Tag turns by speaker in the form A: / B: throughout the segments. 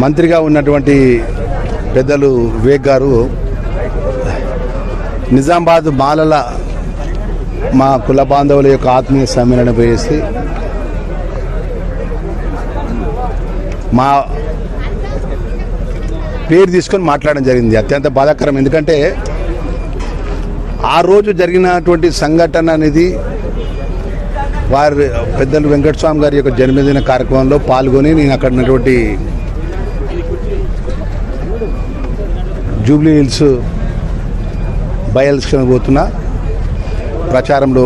A: మంత్రిగా ఉన్నటువంటి పెద్దలు వివేక్ గారు నిజామాబాద్ మాలల మా కుల బాంధవుల యొక్క ఆత్మీయ సమ్మేళనం వేసి మా పేరు తీసుకొని మాట్లాడడం జరిగింది. అత్యంత బాధాకరం. ఎందుకంటే ఆ రోజు జరిగినటువంటి సంఘటన అనేది వారి పెద్దలు వెంకటస్వామి గారి యొక్క జన్మదిన కార్యక్రమంలో పాల్గొని నేను అక్కడ ఉన్నటువంటి జూబ్లీ హిల్స్ బై ఎలక్షన్ పోతున్నా ప్రచారంలో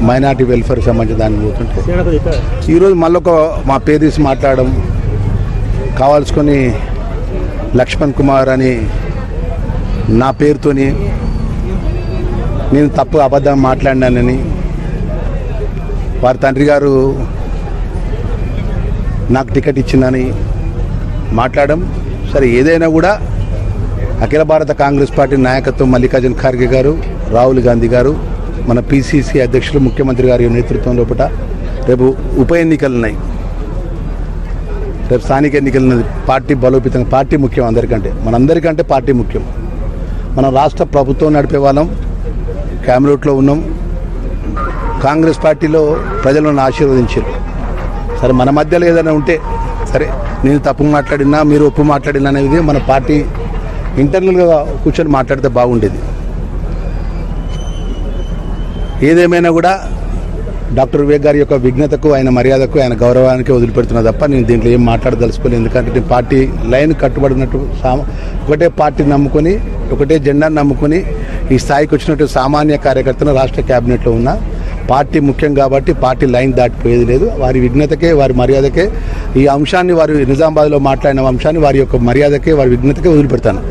A: మైనార్టీ వెల్ఫేర్ సంబంధించిన దానికి పోతుంటే ఈరోజు మళ్ళొక మా పేరు తీసి మాట్లాడడం కావాల్సుకొని లక్ష్మణ్ కుమార్ అని నా పేరుతోని నేను తప్పు అబద్ధం మాట్లాడినానని వారి తండ్రి గారు నాకు టికెట్ ఇచ్చిందని మాట్లాడడం. సరే, ఏదైనా కూడా అఖిల భారత కాంగ్రెస్ పార్టీ నాయకత్వం మల్లికార్జున ఖార్గే గారు, రాహుల్ గాంధీ గారు, మన పిసిసి అధ్యక్షులు ముఖ్యమంత్రి గారి నేతృత్వం లోపల రేపు ఉప ఎన్నికలు ఉన్నాయి. రేపు స్థానిక ఎన్నికలు ఉన్నది. పార్టీ బలోపేతంగా, పార్టీ ముఖ్యం అందరికంటే, మనందరికంటే పార్టీ ముఖ్యం. మనం రాష్ట్ర ప్రభుత్వం నడిపే వాళ్ళం, క్యాబినెట్లో ఉన్నాం. కాంగ్రెస్ పార్టీలో ప్రజలను ఆశీర్వదించారు. సరే, మన మధ్యలో ఏదైనా ఉంటే సరే, నేను తప్పు మాట్లాడినా మీరు ఒప్పు మాట్లాడినా అనేది మన పార్టీ ఇంటర్నల్గా కూర్చొని మాట్లాడితే బాగుండేది. ఏదేమైనా కూడా డాక్టర్ వివేక్ గారి యొక్క విఘ్నతకు, ఆయన మర్యాదకు, ఆయన గౌరవానికి వదిలిపెడుతున్నా తప్ప నేను దీంట్లో ఏం మాట్లాడదలుచుకోలేదు. ఎందుకంటే నేను పార్టీ లైన్ కట్టుబడినట్టు ఒకటే పార్టీ నమ్ముకొని, ఒకటే జెండాను నమ్ముకొని ఈ స్థాయికి వచ్చినట్టు సామాన్య కార్యకర్తను రాష్ట్ర క్యాబినెట్లో ఉన్న పార్టీ ముఖ్యం కాబట్టి పార్టీ లైన్ దాటిపోయేది లేదు. వారి విఘ్నతకే, వారి మర్యాదకే, ఈ అంశాన్ని వారి నిజామాబాద్లో మాట్లాడిన అంశాన్ని వారి యొక్క మర్యాదకే, వారి విఘ్నతకే వదిలిపెడతాను.